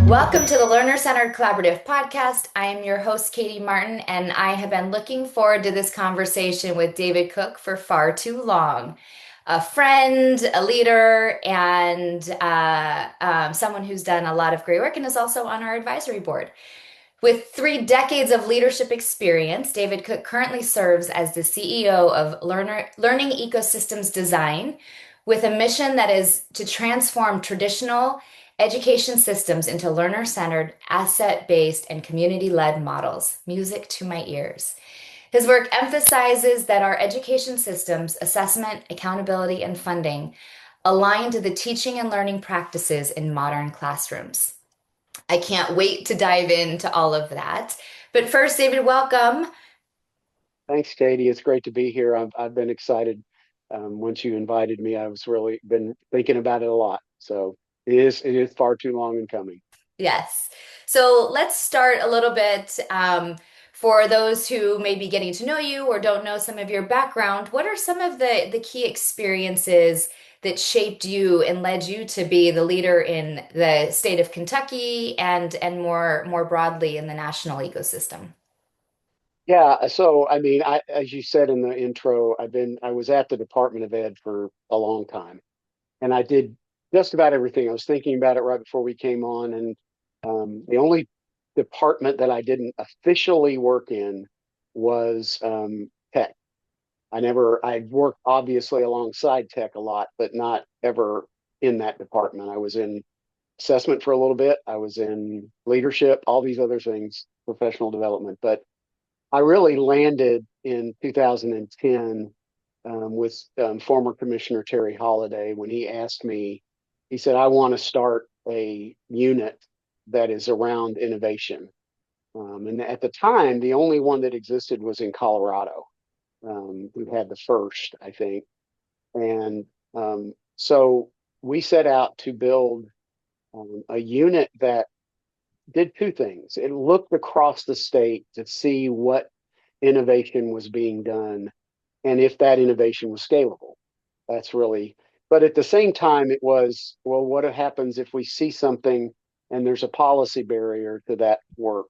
Welcome to the Learner Centered Collaborative Podcast. I am your host, Katie Martin, and I have been looking forward to this conversation with David Cook for far too long. A friend, a leader, and someone who's done a lot of great work and is also on our advisory board. With 3 decades of leadership experience, David Cook currently serves as the CEO of Learning Ecosystems Design, with a mission that is to transform traditional education systems into learner-centered, asset-based, and community-led models. Music to my ears. His work emphasizes that our education systems, assessment, accountability, and funding align to the teaching and learning practices in modern classrooms. I can't wait to dive into all of that. But first, David, welcome. Thanks, Katie. It's great to be here. I've been excited. Once you invited me, I was really been thinking about it a lot. So it is far too long in coming. Yes. So let's start a little bit. For those who may be getting to know you or don't know some of your background, what are some of the key experiences that shaped you and led you to be the leader in the state of Kentucky and more broadly in the national ecosystem? Yeah. So I mean, as you said in the intro, I was at the Department of Ed for a long time, and I did just about everything. I was thinking about it right before we came on, and the only department that I didn't officially work in was tech. I worked obviously alongside tech a lot, but not ever in that department. I was in assessment for a little bit. I was in leadership, all these other things, professional development. But I really landed in 2010 with former Commissioner Terry Holliday when he asked me, he said, I want to start a unit that is around innovation. And at the time, the only one that existed was in Colorado. We had the first, I think. And so we set out to build a unit that did two things. It looked across the state to see what innovation was being done and if that innovation was scalable. That's really, but at the same time, it was, well, what happens if we see something and there's a policy barrier to that work?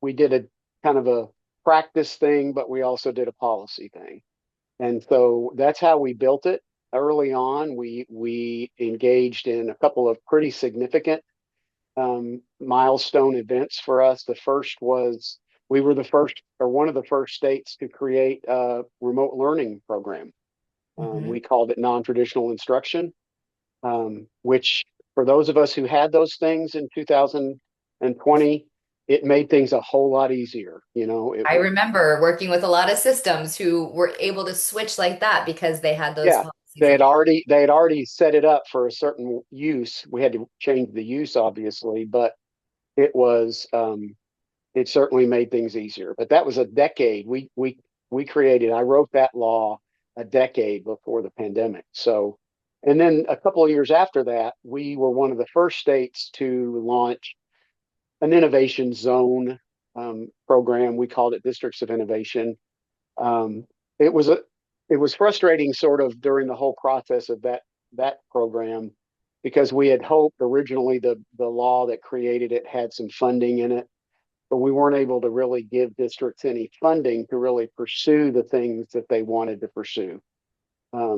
We did a kind of a practice thing, but we also did a policy thing. And so that's how we built it. Early on, we engaged in a couple of pretty significant milestone events for us. The first was we were the first or one of the first states to create a remote learning program. Mhm. We called it non-traditional instruction, which for those of us who had those things in 2020, it made things a whole lot easier. I remember working with a lot of systems who were able to switch like that because they had those Yeah, policies they in. had already set it up for a certain use. We had to change the use, obviously, but it was it certainly made things easier. But that was a decade. We created. I wrote that law a decade before the pandemic. So, and then a couple of years after that, we were one of the first states to launch an innovation zone program. We called it Districts of Innovation. Um, it was a it was frustrating sort of during the whole process of that program because we had hoped originally the law that created it had some funding in it, but we weren't able to really give districts any funding to really pursue the things that they wanted to pursue.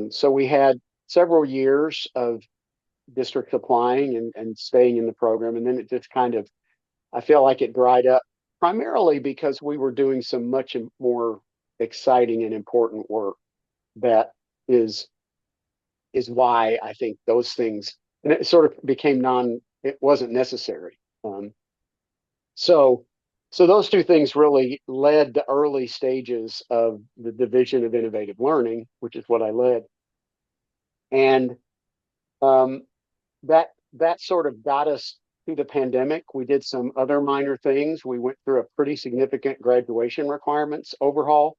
So we had several years of districts applying and staying in the program, and then it just kind of I feel like it dried up primarily because we were doing some much more exciting and important work that is is why I think those things and it sort of became it wasn't necessary. So so those two things really led the early stages of the division of innovative learning, which is what I led. And um, that sort of got us through the pandemic. We did some other minor things. We went through a pretty significant graduation requirements overhaul,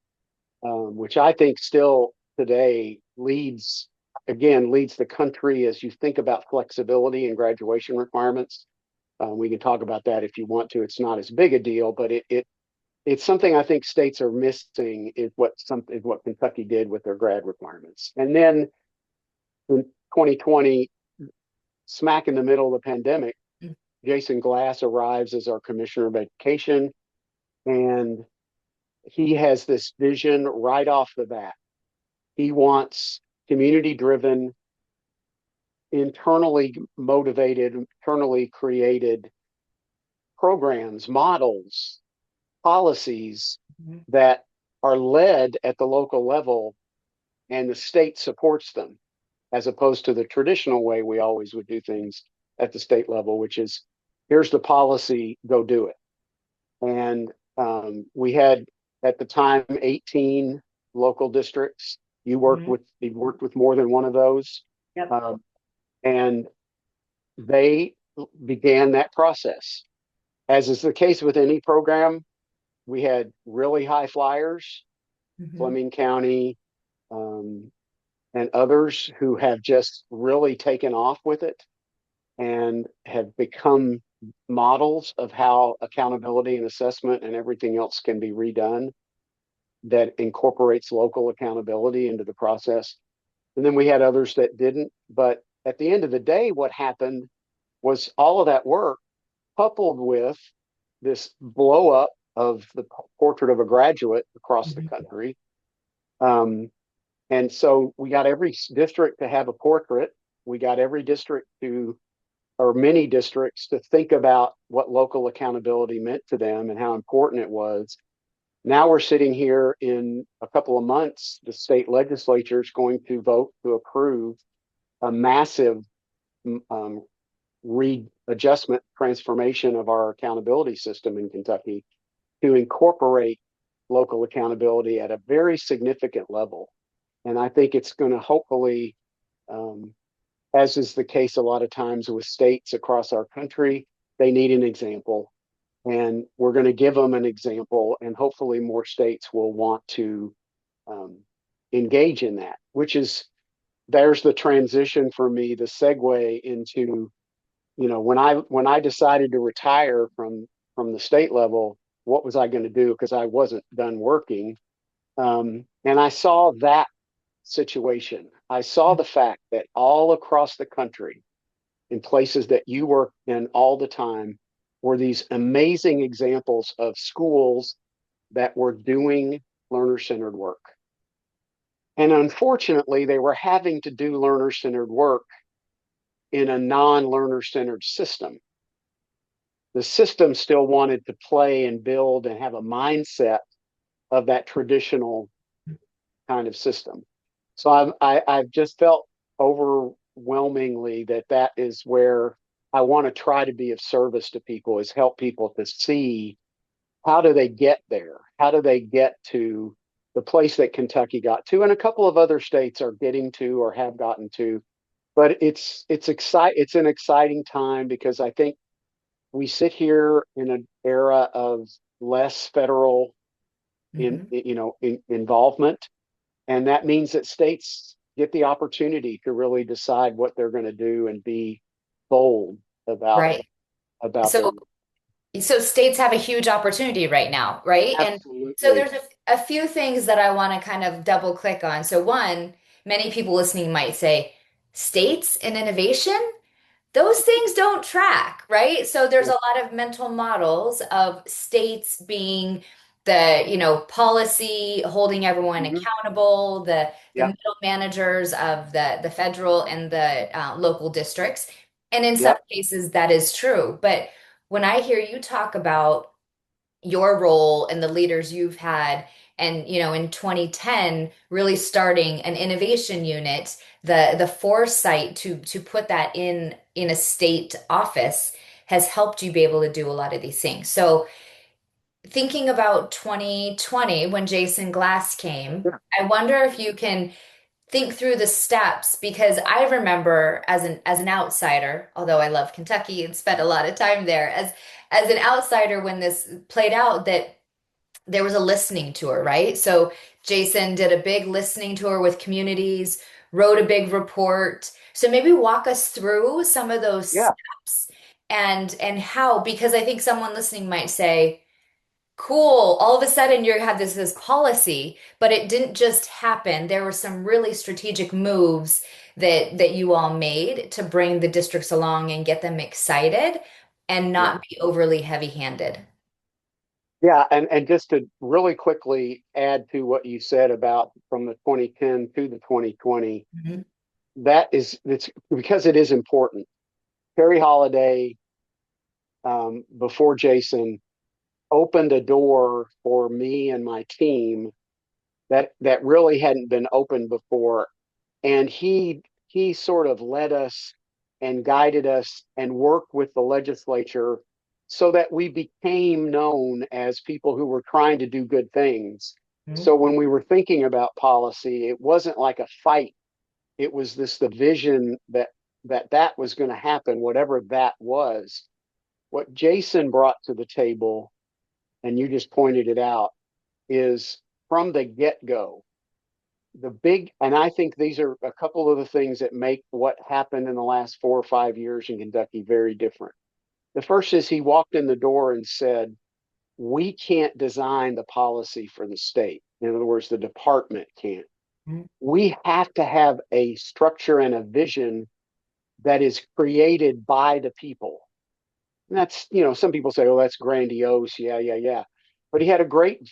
which I think still today leads the country as you think about flexibility and graduation requirements. We can talk about that if you want to. It's not as big a deal, but it's something I think states are missing is what Kentucky did with their grad requirements. And then in 2020, smack in the middle of the pandemic, Jason Glass arrives as our commissioner of education, and he has this vision right off the bat. He wants community driven, internally motivated, internally created programs, models, policies Mhm. that are led at the local level and the state supports them, as opposed to the traditional way we always would do things at the state level, which is here's the policy, go do it. And we had at the time 18 local districts. Mhm. You worked with more than one of those, Yep. um, and they began that process. As is the case with any program, we had really high flyers, Mhm. Fleming County, um, and others who have just really taken off with it and have become models of how accountability and assessment and everything else can be redone that incorporates local accountability into the process. And then we had others that didn't. But at the end of the day, what happened was all of that work coupled with this blow up of the portrait of a graduate across the Mhm. country. Um, and so we got every district to have a portrait. We got every district to, or many districts, to think about what local accountability meant to them and how important it was. Now we're sitting here in a couple of months, the state legislature is going to vote to approve a massive um, readjustment transformation of our accountability system in Kentucky to incorporate local accountability at a very significant level. And I think it's going to hopefully, um, as is the case a lot of times with states across our country, they need an example. And we're going to give them an example, and hopefully more states will want to um, engage in that, which is there's the transition for me, the segue into, when I decided to retire from the state level, what was I going to do? Because I wasn't done working. And I saw that situation. I saw the fact that all across the country, in places that you work in all the time, were these amazing examples of schools that were doing learner centered work. And unfortunately, they were having to do learner centered work in a non learner centered system. The system still wanted to play and build and have a mindset of that traditional kind of system. So I've just felt overwhelmingly that that is where I want to try to be of service to people, is help people to see how do they get there? How do they get to the place that Kentucky got to, and a couple of other states are getting to or have gotten to. But it's an exciting time because I think we sit here in an era of less federal Mhm. involvement, and that means that states get the opportunity to really decide what they're going to do and be bold about Right. about their. So so states have a huge opportunity right now, right? And so Absolutely. there's a few things that I want to kind of double click on. So one, many people listening might say, states and innovation? Those things don't track, right? So there's Yeah. a lot of mental models of states being the, policy holding everyone Hmm. accountable, the Yeah. middle managers of the federal and the local districts. And in some Yeah. cases that is true. But when I hear you talk about your role and the leaders you've had, and in 2010 really starting an innovation unit, the foresight to put that in a state office has helped you be able to do a lot of these things. So thinking about 2020 when Jason Glass came, Yeah. I wonder if you can think through the steps, because I remember as an outsider, although I love Kentucky and spent a lot of time there, as an outsider when this played out, that there was a listening tour, right? So Jason did a big listening tour with communities, wrote a big report. So maybe walk us through some of those Yeah. steps and how, because I think someone listening might say, cool, all of a sudden you had this policy, but it didn't just happen. There were some really strategic moves that you all made to bring the districts along and get them excited. and Yeah. not be overly heavy-handed. Yeah, and just to really quickly add to what you said about from the 2010 to the 2020, Mhm. it's because it is important. Terry Holiday, before Jason, opened a door for me and my team that really hadn't been opened before, and he sort of led us and guided us and worked with the legislature so that we became known as people who were trying to do good things. Mhm. So when we were thinking about policy, it wasn't like a fight. It was this the vision that was going to happen, whatever that was. What Jason brought to the table, and you just pointed it out, is from the get-go the big, and I think these are a couple of the things that make what happened in the last 4 or 5 years in Kentucky very different. The first is he walked in the door and said, we can't design the policy for the state. In other words, the department can't. Mhm. We have to have a structure and a vision that is created by the people. And that's, some people say, oh, that's grandiose. Yeah, yeah, yeah. But he had a great,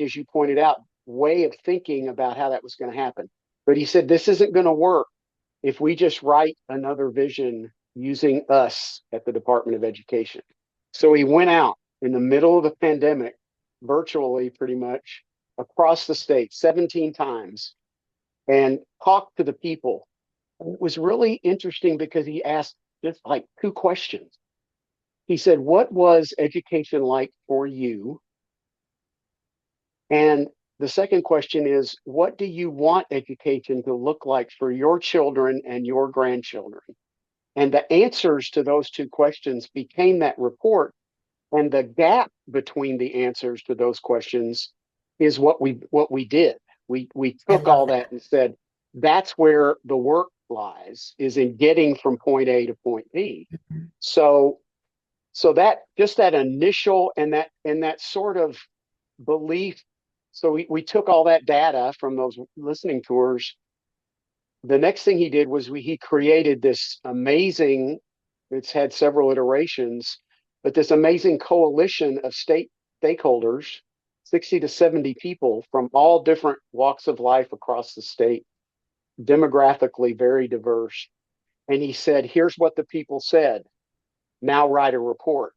as you pointed out, way of thinking about how that was going to happen. But he said, this isn't going to work if we just write another vision using us at the Department of Education. So he went out in the middle of the pandemic, virtually pretty much across the state 17 times and talked to the people. And it was really interesting because he asked just like two questions. He said, what was education like for you? And the second question is, what do you want education to look like for your children and your grandchildren? And the answers to those two questions became that report. And the gap between the answers to those questions is what we did. We I took love all that. that and said, that's where the work lies, is in getting from point A to point B. Mhm. So that just that initial and that sort of belief. So we took all that data from those listening tours. The next thing he did was he created this amazing, it's had several iterations, but this amazing coalition of stakeholders, 60 to 70 people from all different walks of life across the state, demographically very diverse. And he said, here's what the people said. Now write a report.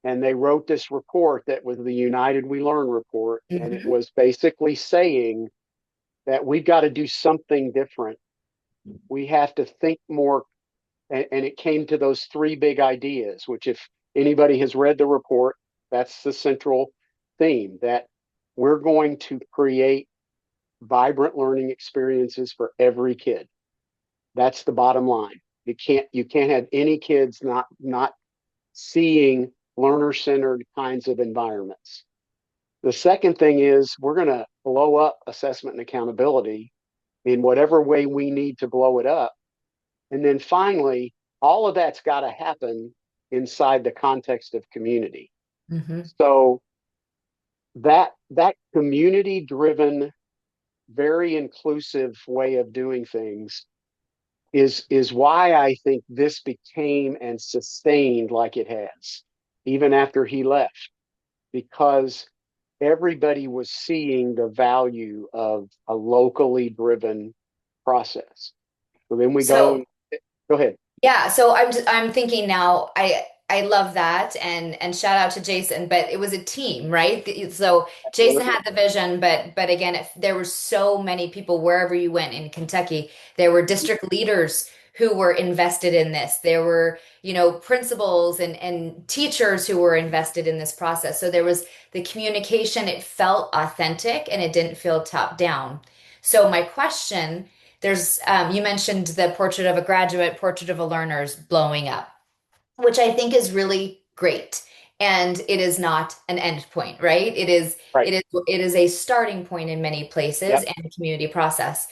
And they wrote this report that was the United We Learn report. And it Mhm. was basically saying that we've got to do something different. We have to think more. And it came to those three big ideas, which, if anybody has read the report, that's the central theme, that we're going to create vibrant learning experiences for every kid. That's the bottom line. You can't have any kids not seeing learner centered kinds of environments. The second thing is we're going to blow up assessment and accountability in whatever way we need to blow it up. And then finally, all of that's got to happen inside the context of community. Mhm. So that community driven, very inclusive way of doing things is why I think this became and sustained like it has, even after he left, because everybody was seeing the value of a locally driven process. So then we go, So go ahead. yeah, so I'm thinking now, I love that, and shout out to Jason, but it was a team, right? So Jason Absolutely. had the vision, but again, if there were so many people wherever you went in Kentucky, there were district leaders who were invested in this. There were, principals and teachers who were invested in this process. So there was the communication, it felt authentic and it didn't feel top down. So my question, you mentioned the portrait of a graduate, portrait of a learner's blowing up, which I think is really great. And it is not an end point, right? Right. It is a starting point in many places Yep. and a community process.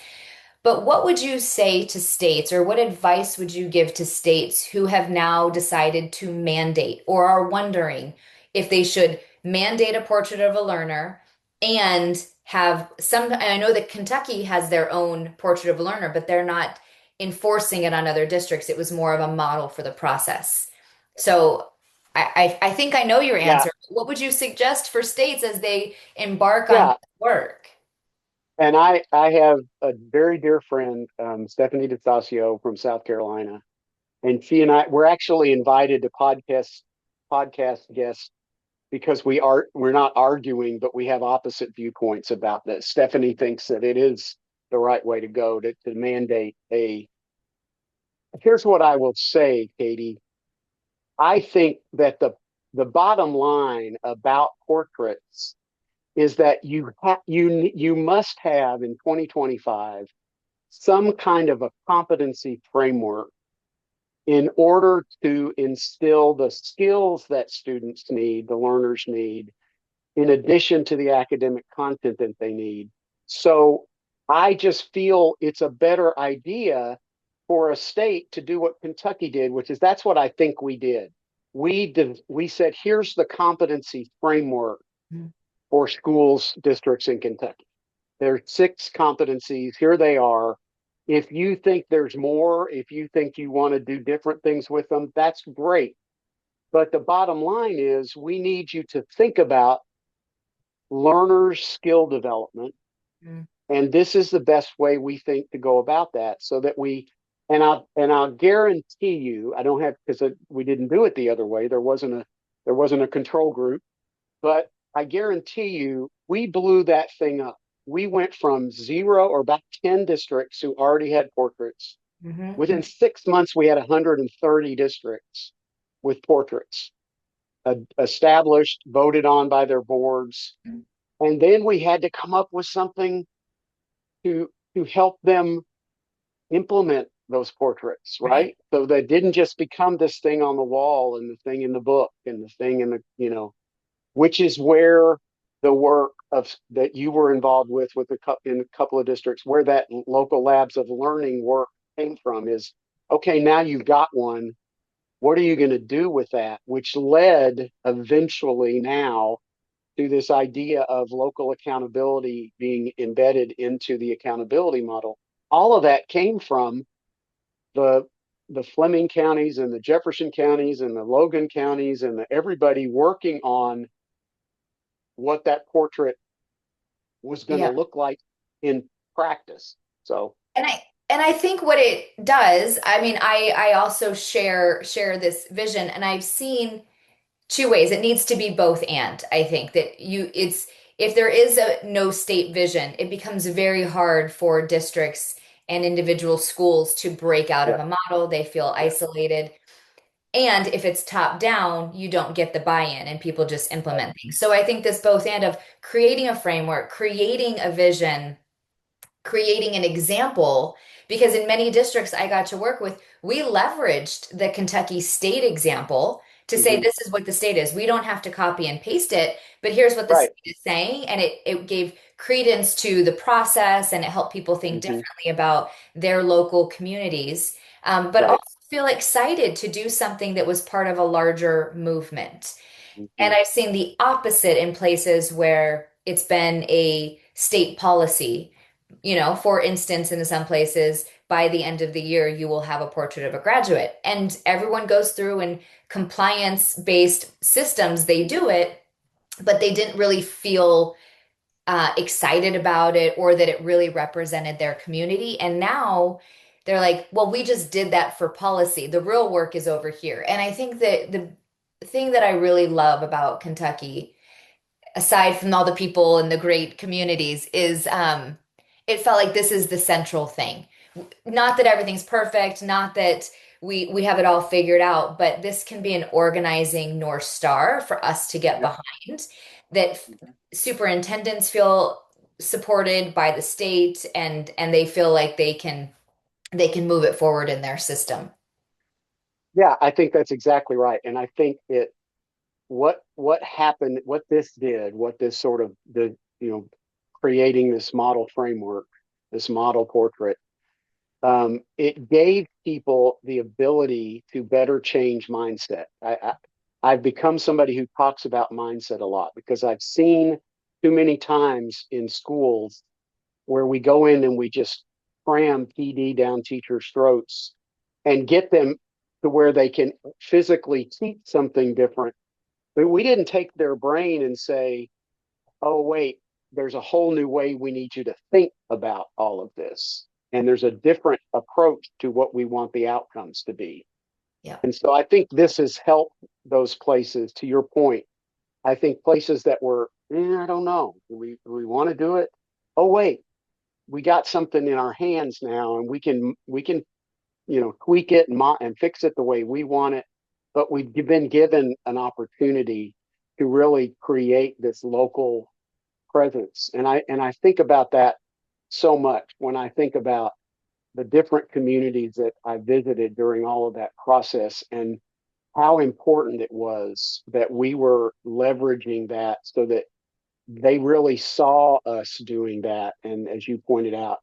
But what would you say to states, or what advice would you give to states who have now decided to mandate or are wondering if they should mandate a portrait of a learner and have some? And I know that Kentucky has their own portrait of a learner, but they're not enforcing it on other districts. It was more of a model for the process. So I think I know your Yeah, answer. What would you suggest for states as they embark on yeah. this work? And I have a very dear friend, Stephanie DeStasio from South Carolina, and she and I we're actually invited to podcast guests because we're not arguing, but we have opposite viewpoints about this. Stephanie thinks that it is the right way to go to mandate a. Here's what I will say, Katie. I think that the bottom line about portraits is that you must have in 2025 some kind of a competency framework in order to instill the skills that students need, the learners need, in addition to the academic content that they need. So I just feel it's a better idea for a state to do what Kentucky did, which is that's what I think we did. We said here's the competency framework for schools districts in Kentucky. There are six competencies. Here they are. If you think there's more, if you think you want to do different things with them, that's great. But the bottom line is we need you to think about learners' skill development. Mm, And this is the best way we think to go about that so that I'll guarantee you, I don't have because we didn't do it the other way. There wasn't a control group, but I guarantee you we blew that thing up. We went from zero or about 10 districts who already had portraits. mhm. Within 6 months, we had 130 districts with portraits established, voted on by their boards. And then we had to come up with something to help them implement those portraits, Right. right? So they didn't just become this thing on the wall and the thing in the book and the thing in the, which is where the work of that you were involved with in a couple of districts, where that local labs of learning work came from is okay, now you've got one. What are you going to do with that? Which led eventually now to this idea of local accountability being embedded into the accountability model. All of that came from the the Fleming counties and the Jefferson counties and the Logan counties and everybody working on what that portrait was going to Yeah. look like in practice. So And I think what it does, I mean, I also share this vision, and I've seen two ways. It needs to be both and. I think that it's if there is a no state vision, it becomes very hard for districts and individual schools to break out of yeah, a model. They feel yeah, isolated. And if it's top down, you don't get the buy-in and people just right, implement things. So I think this both and of creating a framework, creating a vision, creating an example, because in many districts I got to work with, we leveraged the Kentucky state example to say mm-hmm, this is what the state is. We don't have to copy and paste it, but here's what the right, state is saying. And it gave credence to the process, and it helped people think mm-hmm, differently about their local communities, but right, also feel excited to do something that was part of a larger movement. mm-hmm, And I've seen the opposite in places where it's been a state policy. For instance, in some places, by the end of the year, you will have a portrait of a graduate. And everyone goes through and compliance-based systems, they do it, but they didn't really feel excited about it or that it really represented their community. And now they're like, well, we just did that for policy. The real work is over here. And I think that the thing that I really love about Kentucky, aside from all the people and the great communities, is it felt like this is the central thing. Not that everything's perfect, not that we have it all figured out, but this can be an organizing North Star for us to get yeah, behind, that mm-hmm. superintendents feel supported by the state, and they feel like they can move it forward in their system. Yeah, I think that's exactly right. And I think what happened, what this did, what this sort of creating this model framework, this model portrait, it gave people the ability to better change mindset. I've become somebody who talks about mindset a lot because I've seen too many times in schools where we go in and we just cram PD down teachers' throats and get them. to where they can physically teach something different. But we didn't take their brain and say, oh, wait, there's a whole new way we need you to think about all of this. And there's a different approach to what we want the outcomes to be. Yeah. And so I think this has helped those places, to your point. I think places that were, I don't know, do we want to do it? Oh, wait, we got something in our hands now and we can tweak it and fix it the way we want it. But we've been given an opportunity to really create this local presence. And I think about that so much when I think about the different communities that I visited during all of that process and how important it was that we were leveraging that so that they really saw us doing that. And as you pointed out,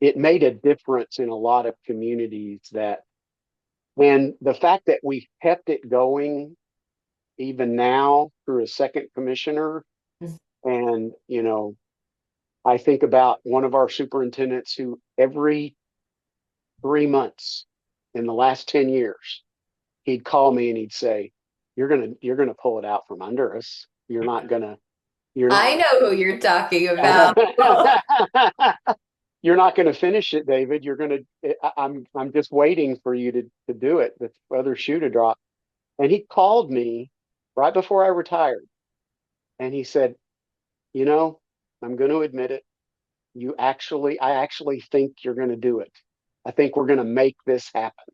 it made a difference in a lot of communities that, and the fact that we kept it going even now through a second commissioner. And, I think about one of our superintendents who every 3 months in the last 10 years, he'd call me and he'd say, you're gonna pull it out from under us. You're not I know who you're talking about. you're not gonna finish it, David. I'm just waiting for you to do it, the other shoe to drop. And he called me right before I retired and he said, you know, I'm gonna admit it. I actually think you're gonna do it. I think we're gonna make this happen.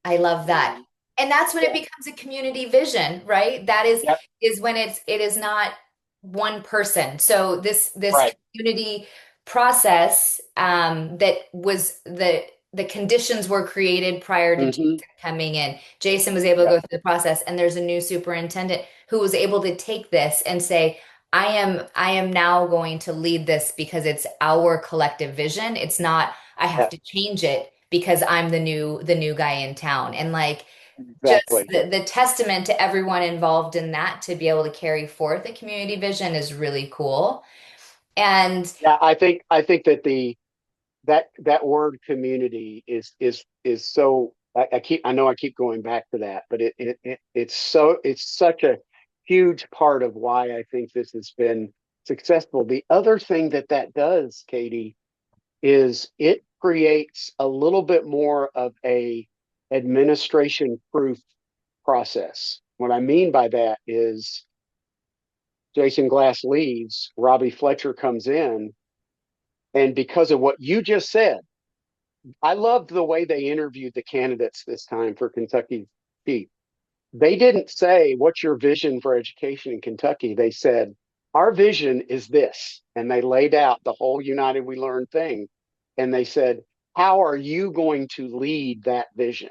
I love that. And And that's when it yeah, becomes a community vision, right? That is yep, is when it is not one person. So this right. community process that was the conditions were created prior to Jason Mm-hmm. coming in. Jason was able to Yep, go through the process, and there's a new superintendent who was able to take this and say, I am now going to lead this because it's our collective vision. It's not I have yep, to change it because I'm the new guy in town. And like just exactly. the testament to everyone involved in that to be able to carry forth the community vision is really cool. And Yeah, I think that word community is so I know I keep going back to that, but it's such a huge part of why I think this has been successful. The other thing that does, Katie, is it creates a little bit more of a administration proof process. What I mean by that is Jason Glass leaves, Robbie Fletcher comes in, and because of what you just said, I loved the way they interviewed the candidates this time for Kentucky chief. They didn't say, what's your vision for education in Kentucky? They said, our vision is this. And they laid out the whole United We Learn thing. And they said, how are you going to lead that vision?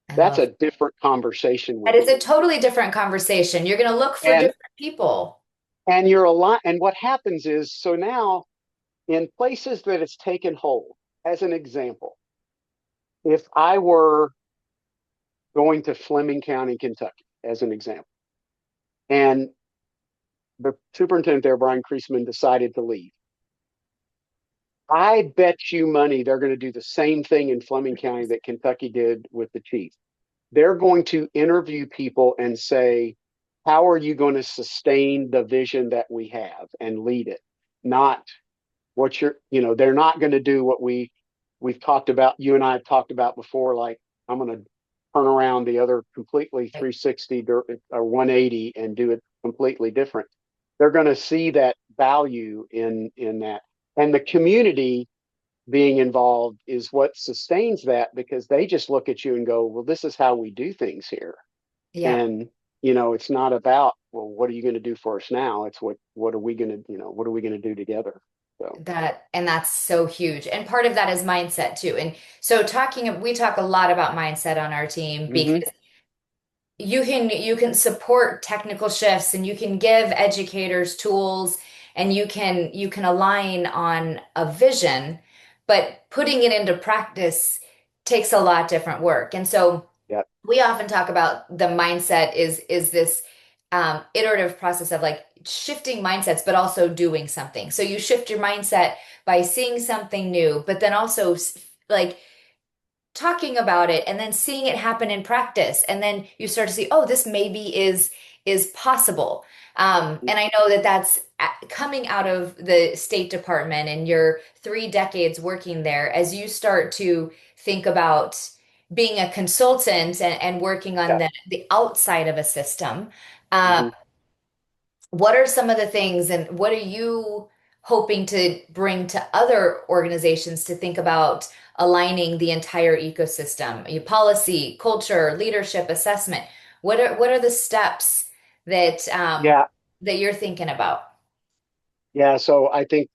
I That's love a different conversation that. with It's a me. totally different conversation. You're going to look for And different people. you're a lot. And what happens is, so now in places that it's taken hold, as an example, if I were going to Fleming County, Kentucky, as an example, and the superintendent there, Brian Kreisman, decided to leave. I bet you money they're going to do the same thing in Fleming County that Kentucky did with the chief. They're going to interview people and say, how are you going to sustain the vision that we have and lead it? Not they're not going to do what we've talked about, you and I have talked about before, like I'm going to turn around the other completely Right. 360 or 180 and do it completely different. They're going to see that value in that. And the community being involved is what sustains that because they just look at you and go, well, this is how we do things here. Yeah. And it's not about, well, what are you going to do for us now? It's what are we going to, what are we going to do together? So That's so huge. And part of that is mindset too. And so we talk a lot about mindset on our team hmm because you can support technical shifts and you can give educators tools and you can align on a vision, but putting it into practice takes a lot different work. And so yeah, we often talk about the mindset is this iterative process of like shifting mindsets, but also doing something. So you shift your mindset by seeing something new, but then also like talking about it and then seeing it happen in practice, and then you start to see, oh, this maybe is possible. And I know that coming out of the State Department and your 3 decades working there, as you start to think about being a consultant and working on Yeah. the outside of a system. uh, Hmm. what are some of the things, and what are you hoping to bring to other organizations to think about aligning the entire ecosystem, policy, culture, leadership, assessment? What are the steps that Yeah. that you're thinking about? Yeah. So I think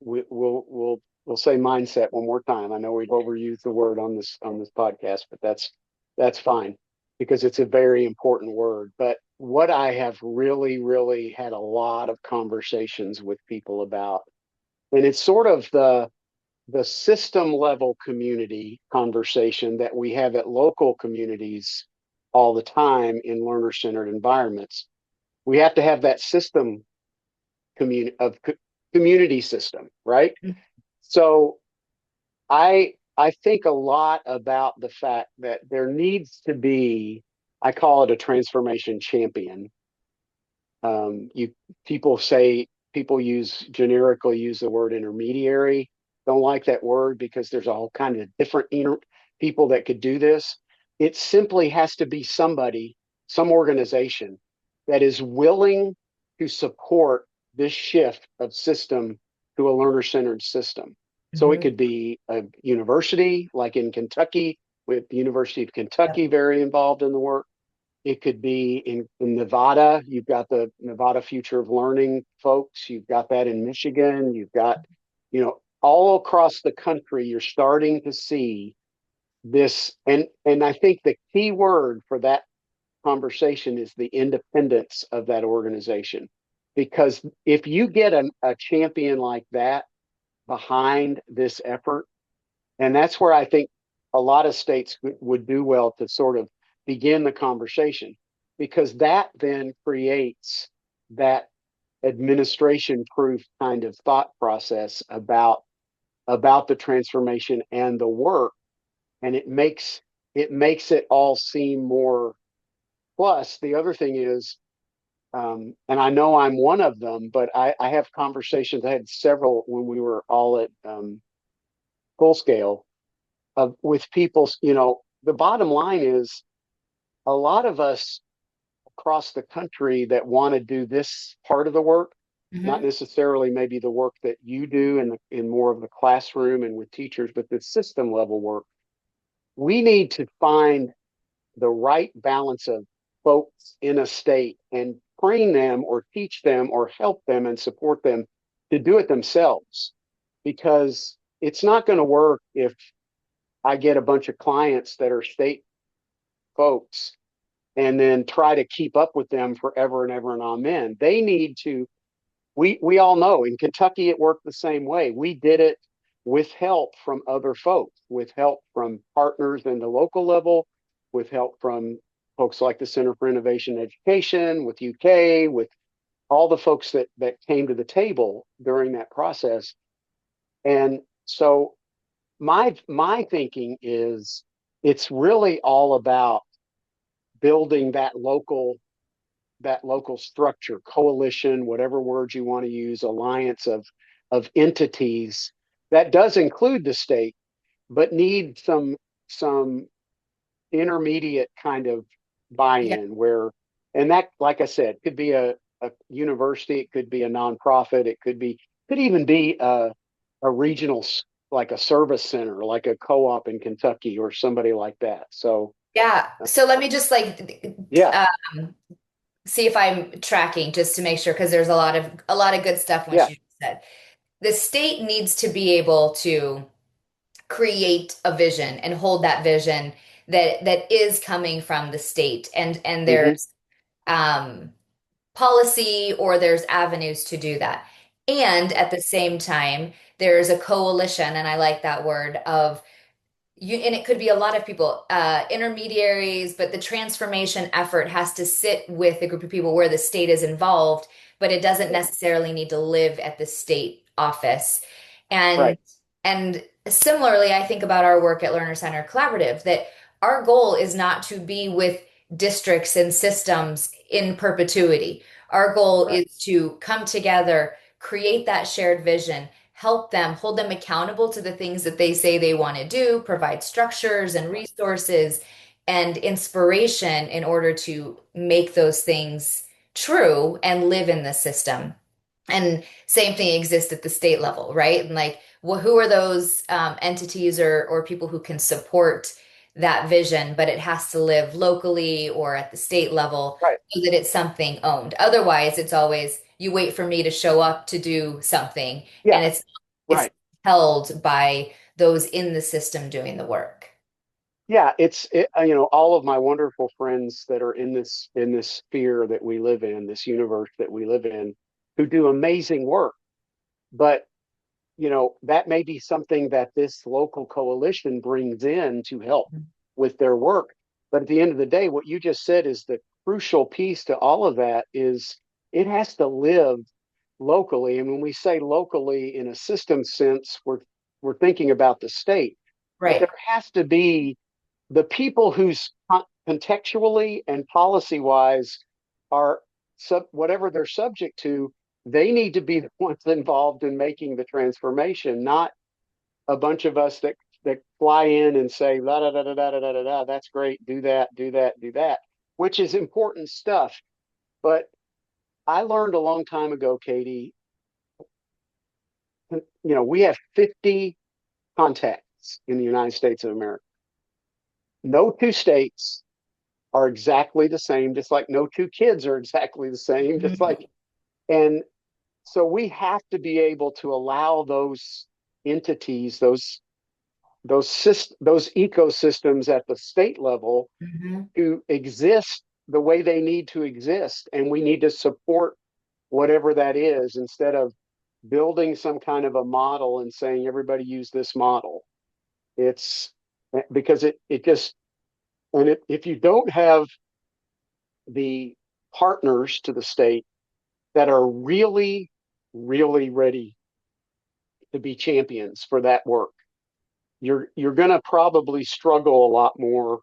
we'll say mindset one more time. I know we've overused the word on this podcast, but that's fine because it's a very important word. But what I have really, really had a lot of conversations with people about, and it's sort of the system level community conversation that we have at local communities all the time in learner centered environments. We have to have that system community of community system, right? So I think a lot about the fact that there needs to be, I call it a transformation champion. You people say people use generically use the word intermediary. Don't like that word because there's all kind of different people that could do this. It simply has to be somebody, some organization that is willing to support this shift of system to a learner-centered system. So it Mhm. could be a university, like in Kentucky, with the University of Yep. Kentucky very involved in the work. It could be in Nevada. You've got the Nevada Future of Learning folks. You've got that in Michigan. You've got, all across the country, you're starting to see this. And I think the key word for that conversation is the independence of that organization. Because if you get a champion like that behind this effort, and that's where I think a lot of states would do well to sort of begin the conversation, because that then creates that administration proof kind of thought process about the transformation and the work, and it makes it all seem more. Plus the other thing is, and I know I'm one of them, but I have conversations. I had several when we were all at full scale of with people. The bottom line is a lot of us across the country that want to do this part of the work, not Mhm. necessarily maybe the work that you do in more of the classroom and with teachers, but the system level work. We need to find the right balance of folks in a state and train them or teach them or help them and support them to do it themselves, because it's not going to work if I get a bunch of clients that are state folks and then try to keep up with them forever and ever and amen. They need to. We all know in Kentucky it worked the same way. We did it with help from other folks, with help from partners in the local level, with help from folks like the Center for Innovation Education, with UK, with all the folks that came to the table during that process. And so my thinking is it's really all about building that local structure, coalition, whatever words you want to use, alliance of entities that does include the state, but need some intermediate kind of Yeah. buy-in where, and that, like I said, could be a university, it could be a nonprofit, could even be a regional, like a service center, like a co-op in Kentucky or somebody like that. So Yeah. uh, So let me just yeah, see if I'm tracking, just to make sure, because there's a lot of good stuff in what yeah, you just said. The state needs to be able to create a vision and hold that vision that is coming from the state, and hmm, there's um policy, or there's avenues to do that. And at the same time, there's a coalition, and I like that word, of you, and it could be a lot of people, intermediaries, but the transformation effort has to sit with a group of people where the state is involved, but it doesn't yeah, necessarily need to live at the state office. And right, and Similarly, I think about our work at Learner Center Collaborative that our goal is not to be with districts and systems in perpetuity. Our goal Right. is to come together, create that shared vision, help them, hold them accountable to the things that they say they want to do, provide structures and resources and inspiration in order to make those things true and live in the system. And same thing exists at the state level, right? And like, well, who are those entities or people who can support that vision? But it has to live locally or at the state level Right. so that it's something owned. Otherwise, it's always you wait for me to show up to do something, and Yeah. it's Right. held by those in the system doing the work. Yeah, all of my wonderful friends that are in this sphere that we live in, this universe that we live in, who do amazing work. But that may be something that this local coalition brings in to help with their work. But at the end of the day, what you just said is the crucial piece to all of that is it has to live locally. And when we say locally in a system sense, we're thinking about the state. But there Right. has to be the people who's contextually and policy wise are whatever they're subject to, they need to be the ones involved in making the transformation, not a bunch of us that fly in and say da da da da da da da da. That's great. Do that. Do that. Do that. Which is important stuff. But I learned a long time ago, Katie. We have 50 contacts in the United States of America. No two states are exactly the same, just like no two kids are exactly the same, just Mhm. like, and so we have to be able to allow those entities, those ecosystems at the state level Mhm. to exist the way they need to exist. And we need to support whatever that is instead of building some kind of a model and saying everybody use this model. It's because it just, if you don't have the partners to the state that are really, really ready to be champions for that work, you're going to probably struggle a lot more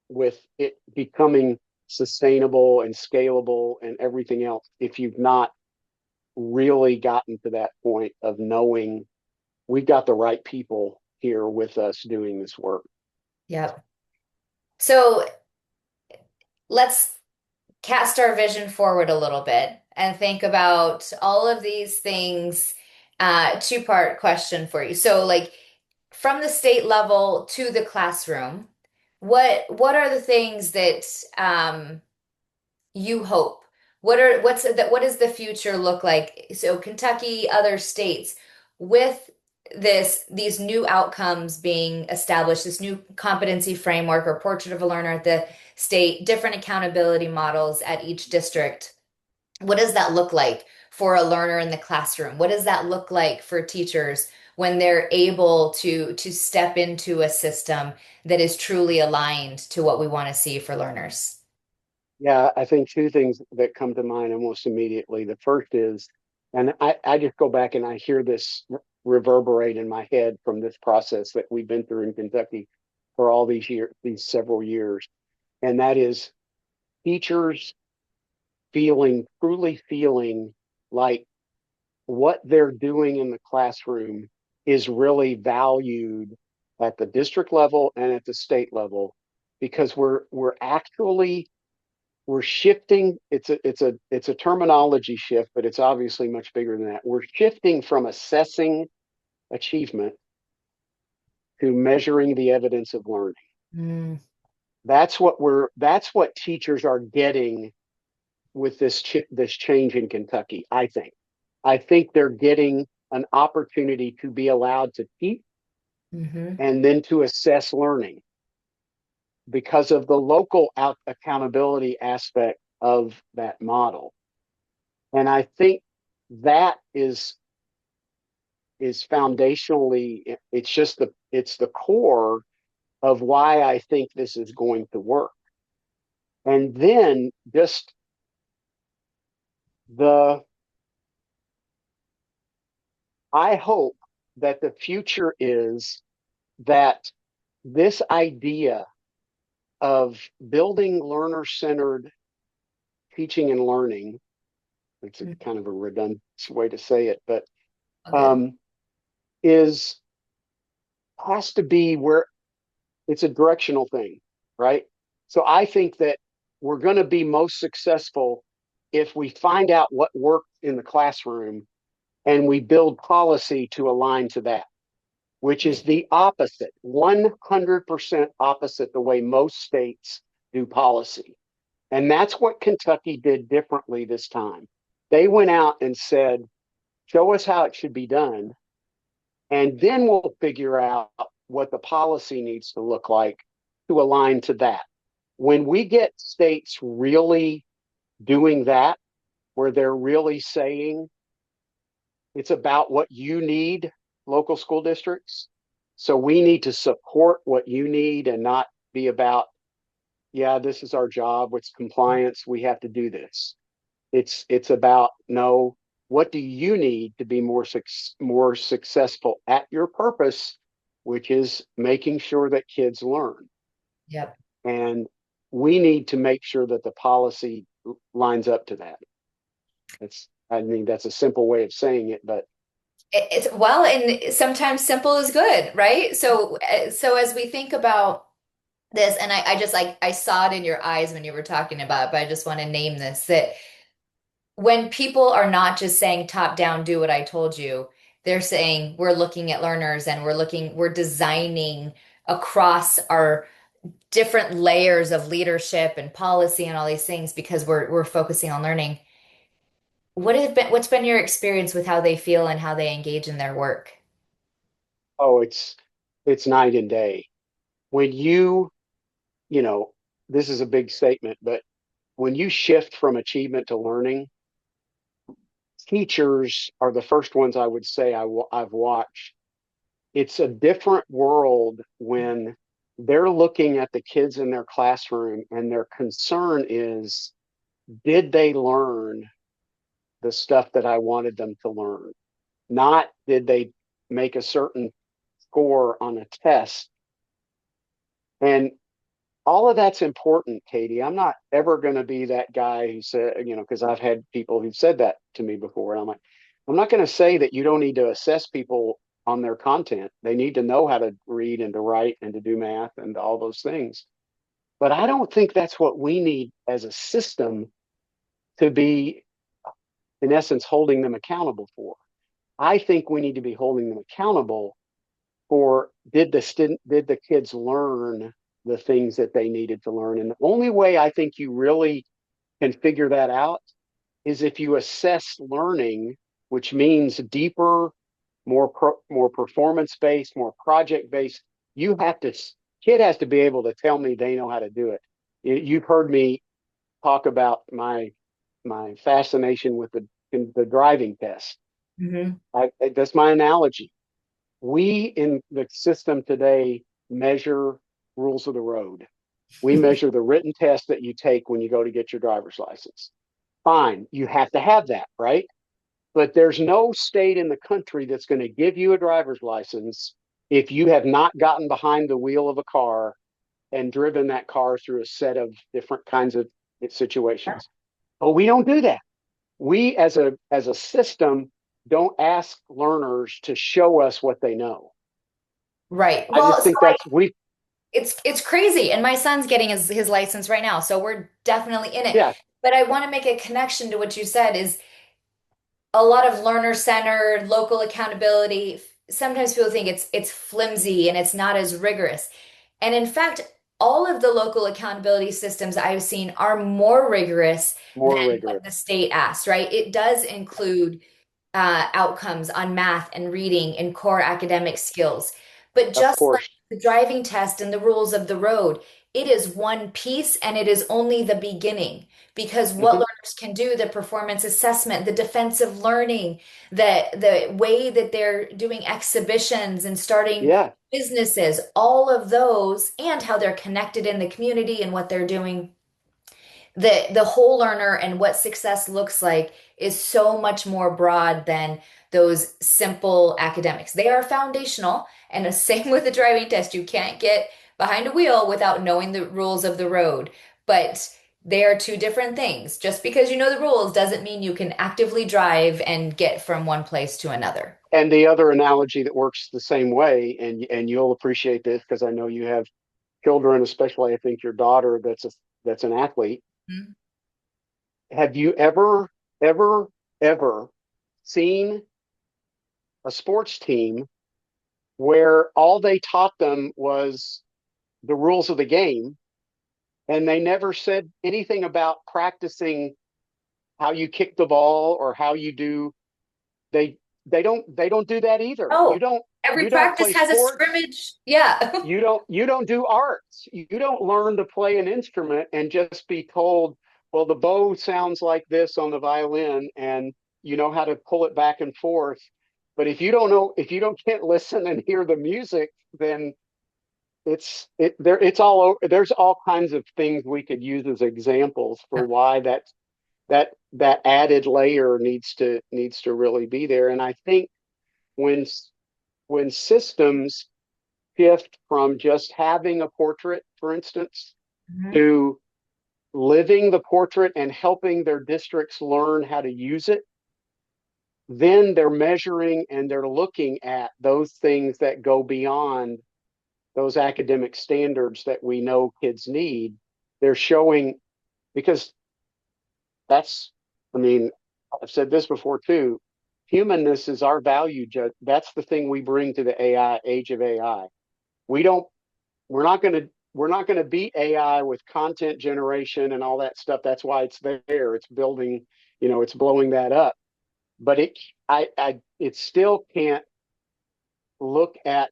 with it becoming sustainable and scalable and everything else if you've not really gotten to that point of knowing we've got the right people here with us doing this work. Yep. So let's cast our vision forward a little bit and think about all of these things. Two-part question for you. So, like from the state level to the classroom, what are the things that you hope? What does the future look like? So Kentucky, other states, with these new outcomes being established, this new competency framework or portrait of a learner at the state, different accountability models at each district. What does that look like for a learner in the classroom? What does that look like for teachers when they're able to step into a system that is truly aligned to what we want to see for learners? Yeah, I think two things that come to mind almost immediately. The first is, and I just go back and I hear this reverberate in my head from this process that we've been through in Kentucky for all these years, these several years. And that is teachers truly feeling like what they're doing in the classroom is really valued at the district level and at the state level because we're shifting. It's a terminology shift, but it's obviously much bigger than that. We're shifting from assessing achievement to measuring the evidence of learning. Mm, That's what teachers are getting with this change in Kentucky. I think they're getting an opportunity to be allowed to teach hmm and then to assess learning because of the local accountability aspect of that model. And I think that is foundationally, it's the core of why I think this is going to work. And then just the I hope that the future is that this idea of building learner-centered teaching and learning, it's a Mm, kind of a redundant way to say it, but all good. um, is has to be where it's a directional thing, right? So I think that we're going to be most successful if we find out what worked in the classroom and we build policy to align to that, which is Right. the opposite, 100% opposite the way most states do policy. And that's what Kentucky did differently this time. They went out and said, show us how it should be done, and then we'll figure out what the policy needs to look like to align to that. When we get states really doing that, where they're really saying it's about what you need, local school districts. So we need to support what you need and not be about, yeah, this is our job, it's compliance, we have to do this. It's about, no, what do you need to be more successful at your purpose, which is making sure that kids learn. Yep. And we need to make sure that the policy lines up to that. I mean, that's a simple way of saying it, but It's well, and sometimes simple is good, right? So as we think about this, and I just like I saw it in your eyes when you were talking about it, but I just want to name this that when people are not just saying top down, do what I told you, they're saying we're looking at learners and we're designing across our different layers of leadership and policy and all these things because we're focusing on learning. What's been your experience with how they feel and how they engage in their work? oh, it's night and day. When you know, this is a big statement, but when you shift from achievement to learning, teachers are the first ones I would say I've watched. It's a different world when they're looking at the kids in their classroom and their concern is, did they learn the stuff that I wanted them to learn? Not did they make a certain score on a test. And all of that's important, Katie. I'm not ever going to be that guy who said, because I've had people who've said that to me before. And I'm like, I'm not going to say that you don't need to assess people on their content. They need to know how to read and to write and to do math and all those things. But I don't think that's what we need as a system to be, in essence, holding them accountable for. I think we need to be holding them accountable for, did the kids learn the things that they needed to learn? And the only way I think you really can figure that out is if you assess learning, which means deeper, more performance based, more project based. You have to Kid has to be able to tell me they know how to do it. You've heard me talk about my fascination with the driving test. Hmm. That's my analogy. We in the system today measure rules of the road. We measure the written test that you take when you go to get your driver's license. Fine, you have to have that, right? But there's no state in the country that's going to give you a driver's license if you have not gotten behind the wheel of a car and driven that car through a set of different kinds of situations. But we don't do that. We as a system don't ask learners to show us what they know. Right. I Well, just so think that's we it's crazy, and my son's getting his license right now, so we're definitely in it. yeah, But I want to make a connection to what you said is a lot of learner-centered, local accountability. Sometimes people think it's flimsy and it's not as rigorous. And in fact, all of the local accountability systems I've seen are more rigorous than more what rigorous. the state asks, right? It does include outcomes on math and reading and core academic skills. But Of just like course. the driving test and the rules of the road, it is one piece and it is only the beginning. Because what Mhm. learners can do, the performance assessment, the defensive learning, the way that they're doing exhibitions and starting Yeah. businesses, all of those, and how they're connected in the community and what they're doing, the whole learner and what success looks like is so much more broad than those simple academics. They are foundational, and the same with the driving test. You can't get behind a wheel without knowing the rules of the road. But they are two different things. Just because you know the rules doesn't mean you can actively drive and get from one place to another. And the other analogy that works the same way, and you'll appreciate this because I know you have children, especially I think your daughter that's an athlete. Mhm. Have you ever, ever seen a sports team where all they taught them was the rules of the game and they never said anything about practicing how you kick the ball or how you do they they don't do that either. Oh, every You don't practice play has a sports. scrimmage. Yeah. You don't do arts. You don't learn to play an instrument and just be told, well, the bow sounds like this on the violin and you know how to pull it back and forth. But if you don't can't listen and hear the music, then it's all over. There's all kinds of things we could use as examples for why that added layer needs to really be there. And I think when when systems shift from just having a portrait, for instance, Mhm. to living the portrait and helping their districts learn how to use it, then they're measuring and they're looking at those things that go beyond those academic standards that we know kids need. They're showing because that's, I mean, I've said this before too. Humanness is our value judge. That's the thing we bring to the AI age of AI. We don't we're not going to beat AI with content generation and all that stuff. That's why it's there. It's building, it's blowing that up. But it still can't look at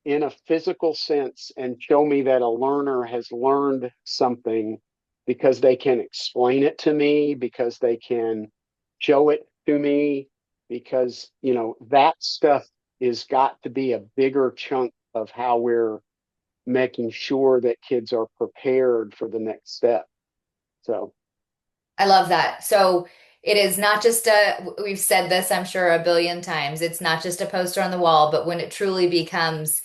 in a physical sense and show me that a learner has learned something because they can explain it to me, because they can show it to me, because, that stuff is got to be a bigger chunk of how we're making sure that kids are prepared for the next step. So, I love that. So it is not just we've said this, I'm sure, a billion times. It's not just a poster on the wall, but when it truly becomes,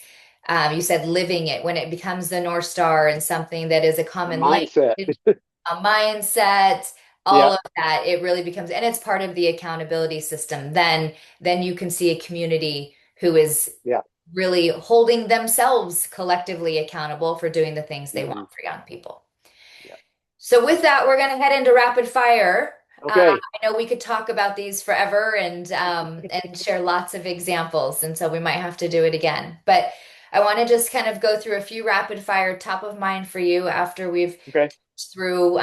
you said living it, when it becomes the North Star and something that is a a common mindset. language, a mindset, all Yeah. of that, it really becomes, and it's part of the accountability system. Then you can see a community who is Yeah. really holding themselves collectively accountable for doing the things they want Hmm. for young people. Yeah. So with that, we're going to head into rapid fire. Okay. I know we could talk about these forever and share lots of examples, and so we might have to do it again. But I want to just kind of go through a few rapid fire top of mind for you after we've Okay. touched through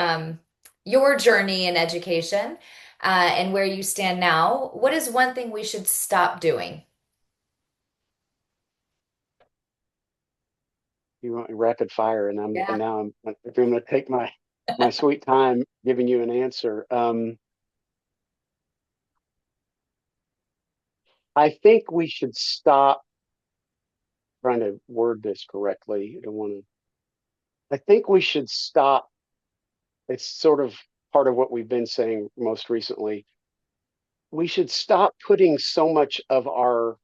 your journey in education and where you stand now. What is one thing we should stop doing? You want rapid fire, and Yeah. I'm going to take my sweet time giving you an answer. I think we should stop trying to word this correctly. I don't want to. I think we should stop. It's sort of part of what we've been saying most recently. We should stop putting so much of our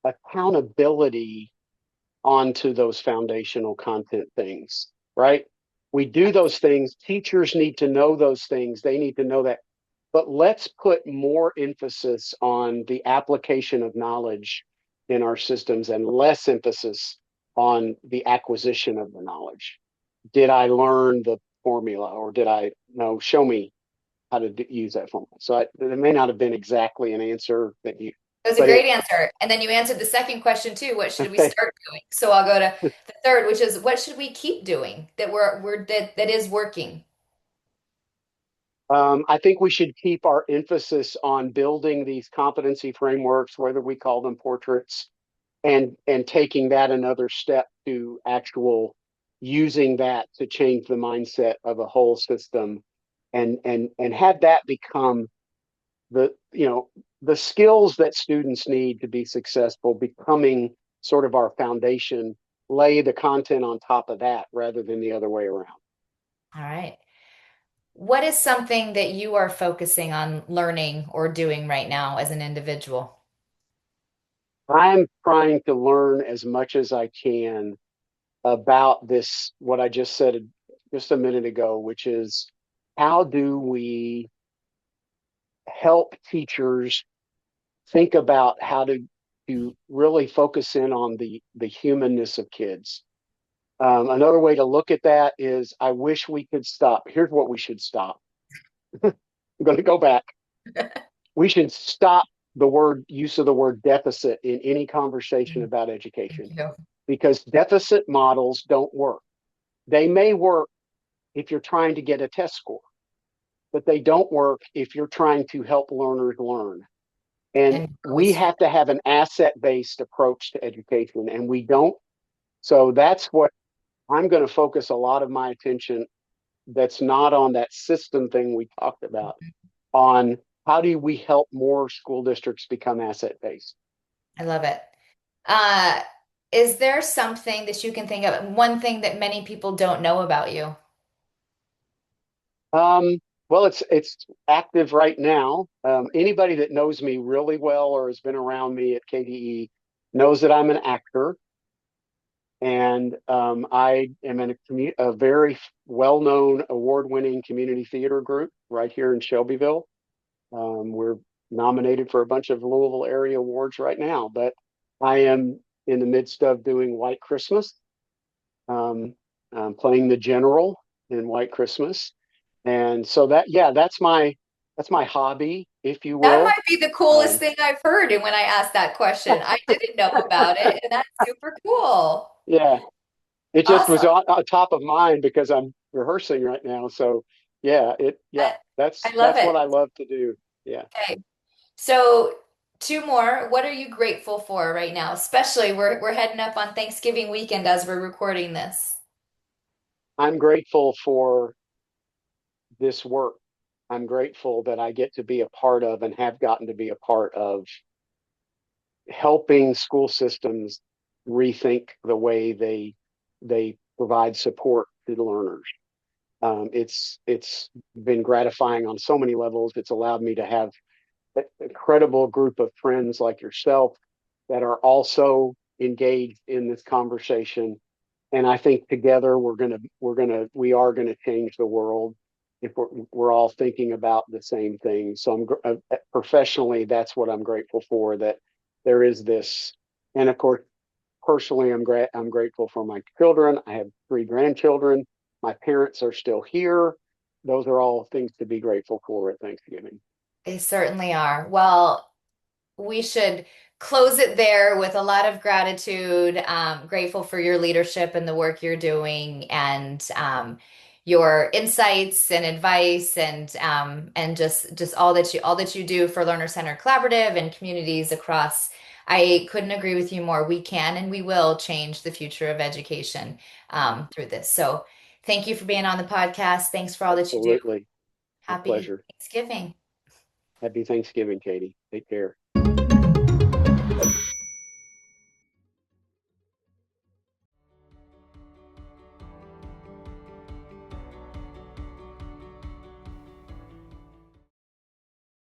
accountability onto those foundational content things, right? We do those things. Teachers need to know those things. They need to know that. But let's put more emphasis on the application of knowledge in our systems and less emphasis on the acquisition of the knowledge. Did I learn the formula or did I no show me how to use that formula? So it may not have been exactly an answer that you, That was a but great it answer. And then you answered the second question too. What should we okay. start doing? So I'll go to the third, which is what should we keep doing that that is working? I think we should keep our emphasis on building these competency frameworks, whether we call them portraits, and taking that another step to actual using that to change the mindset of a whole system, and have that become the skills that students need to be successful, becoming sort of our foundation. Lay the content on top of that rather than the other way around. All right. What is something that you are focusing on learning or doing right now as an individual? I'm trying to learn as much as I can about this, what I just said just a minute ago, which is how do we help teachers think about how to really focus in on the humanness of kids. Another way to look at that is I wish we could stop. Here's what we should stop. I'm going to go back. We should stop the word use of the word deficit in any conversation about Thank education you. because deficit models don't work. They may work if you're trying to get a test score, but they don't work if you're trying to help learners learn. And And we have to have an asset based approach to education, and we don't. So that's what I'm going to focus a lot of my attention that's not on that system thing we talked about, on how do we help more school districts become asset based. I love it. Uh, is there something that you can think of, one thing that many people don't know about you? Um, well, it's active right now. Anybody that knows me really well or has been around me at KDE knows that I'm an actor, and I am in a very well-known, award-winning community theater group right here in Shelbyville. We're nominated for a bunch of Louisville area awards right now, but I am in the midst of doing White Christmas. Um, I'm playing the general in White Christmas, and so yeah, that's my hobby, if you That will. might be the coolest Um, thing I've heard. And when I asked that question, I didn't know about it, and that's super cool. yeah, it just was Awesome. on top of mind because I'm rehearsing right now. So yeah, I, I love that's what it. I love to do. Yeah. Okay. So, two more. What are you grateful for right now? Especially we're heading up on Thanksgiving weekend as we're recording this. I'm grateful for this work. I'm grateful that I get to be a part of and have gotten to be a part of helping school systems rethink the way they provide support to the learners. It's been gratifying on so many levels. It's allowed me to have an incredible group of friends like yourself that are also engaged in this conversation. And I think together we are gonna change the world if we're all thinking about the same thing. So professionally, that's what I'm grateful for. That there is this, and of course, personally, I'm grateful for my children. I have three grandchildren. My parents are still here. Those are all things to be grateful for at Thanksgiving. They certainly are. Well, we should close it there with a lot of gratitude. Grateful for your leadership and the work you're doing, and your insights and advice, and just all that you do for Learner Center Collaborative and communities across. I couldn't agree with you more. We can and we will change the future of education through this. So, thank you for being on the podcast. Thanks for all that you do. Absolutely. My Happy pleasure. Thanksgiving. Happy Thanksgiving, Katie. Take care.